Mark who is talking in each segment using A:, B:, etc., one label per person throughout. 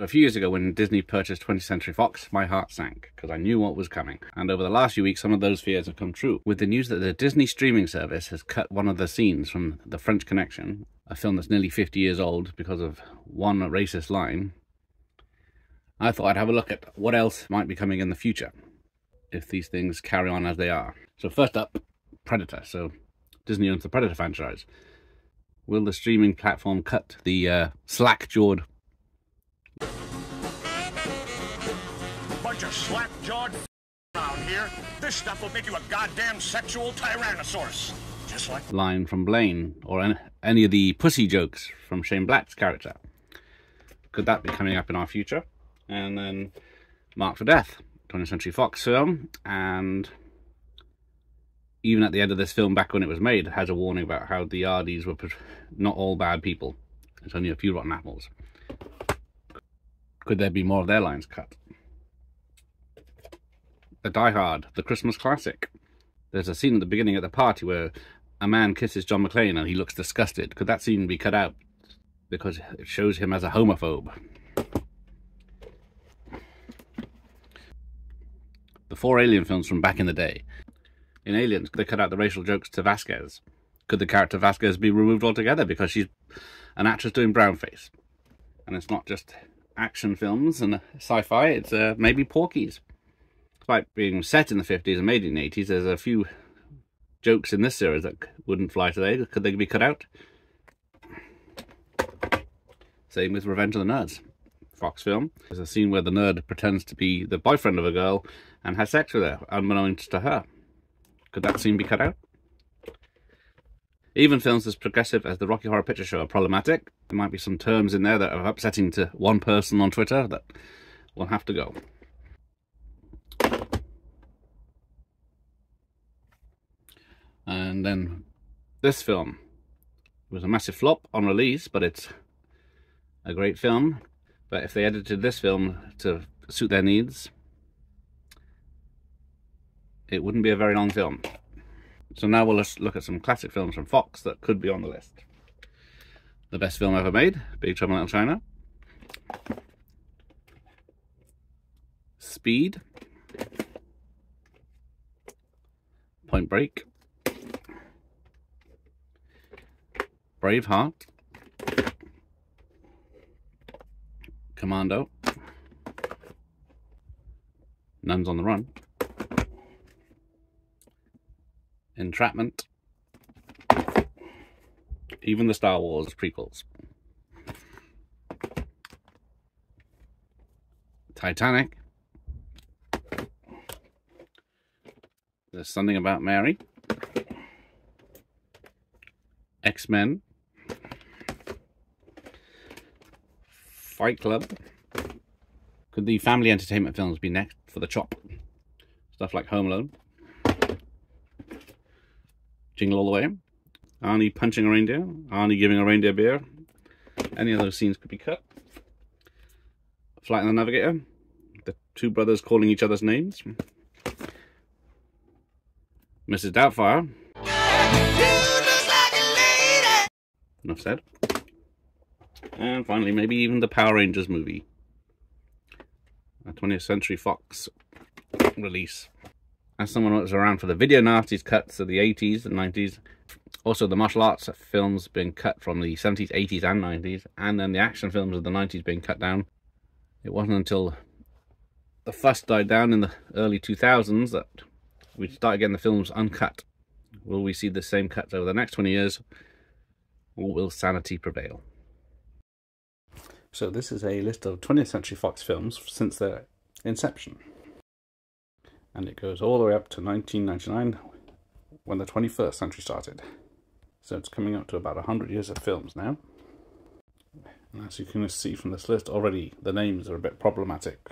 A: A few years ago, when Disney purchased 20th Century Fox, my heart sank because I knew what was coming. And over the last few weeks, some of those fears have come true, with the news that the Disney streaming service has cut one of the scenes from The French Connection, a film that's nearly 50 years old because of one racist line. I thought I'd have a look at what else might be coming in the future if these things carry on as they are. So first up, Predator. So Disney owns the Predator franchise. Will the streaming platform cut the slack-jawed
B: bunch of slack-jawed around here? This stuff will make you a goddamn sexual tyrannosaurus. Just like
A: line from Blaine, or any of the pussy jokes from Shane Black's character? Could that be coming up in our future? And then Marked for Death, 20th Century Fox film, and even at the end of this film, back when it was made, it has a warning about how the Yardies were not all bad people. It's only a few rotten apples. Could there be more of their lines cut? The Die Hard, the Christmas classic. There's a scene at the beginning at the party where a man kisses John McClane and he looks disgusted. Could that scene be cut out because it shows him as a homophobe? The 4 Alien films from back in the day. In Aliens, they cut out the racial jokes to Vasquez. Could the character Vasquez be removed altogether because she's an actress doing brownface? And it's not just action films and sci-fi, it's maybe Porky's. Despite being set in the 50s and made in the 80s, there's a few jokes in this series that wouldn't fly today. Could they be cut out? Same with Revenge of the Nerds, Fox film. There's a scene where the nerd pretends to be the boyfriend of a girl and has sex with her, unbeknownst to her. Could that scene be cut out? Even films as progressive as the Rocky Horror Picture Show are problematic. There might be some terms in there that are upsetting to one person on Twitter that will have to go. And then this film was a massive flop on release, but it's a great film. But if they edited this film to suit their needs, it wouldn't be a very long film. So now we'll just look at some classic films from Fox that could be on the list. The best film ever made, Big Trouble in Little China. Speed. Point Break. Braveheart. Commando. Nuns on the Run. Entrapment. Even the Star Wars prequels. Titanic. There's Something About Mary. X-Men. Fight Club. Could the family entertainment films be next for the chop? Stuff like Home Alone. Jingle All the Way. Arnie punching a reindeer. Arnie giving a reindeer beer. Any of those scenes could be cut. Flight of the Navigator. The two brothers calling each other's names. Mrs. Doubtfire. Enough said. And finally, maybe even the Power Rangers movie. A 20th Century Fox release. As someone who was around for the video nasties cuts of the 80s and 90s, also the martial arts films being cut from the 70s, 80s and 90s, and then the action films of the 90s being cut down, it wasn't until the fuss died down in the early 2000s that we started getting the films uncut. Will we see the same cuts over the next 20 years, or will sanity prevail? So this is a list of 20th Century Fox films since their inception. And it goes all the way up to 1999, when the 21st century started. So it's coming up to about 100 years of films now. And as you can see from this list already, the names are a bit problematic.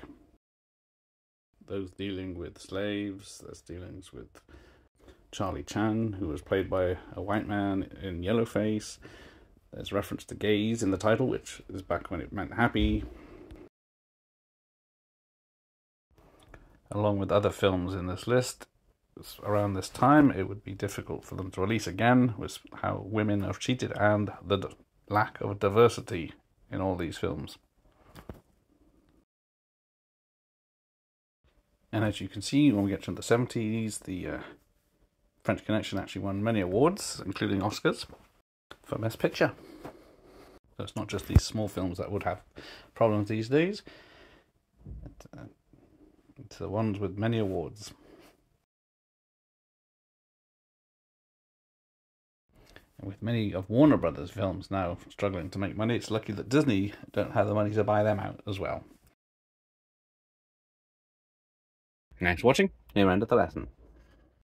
A: Those dealing with slaves, there's dealings with Charlie Chan, who was played by a white man in yellowface. There's reference to gays in the title, which is back when it meant happy. Along with other films in this list, around this time, it would be difficult for them to release again, with how women are treated and the lack of diversity in all these films. And as you can see, when we get to the 70s, the French Connection actually won many awards, including Oscars, for Best Picture. So it's not just these small films that would have problems these days. It's the ones with many awards. And with many of Warner Brothers films now struggling to make money, it's lucky that Disney don't have the money to buy them out as well. Thanks for watching. Here we end of the lesson.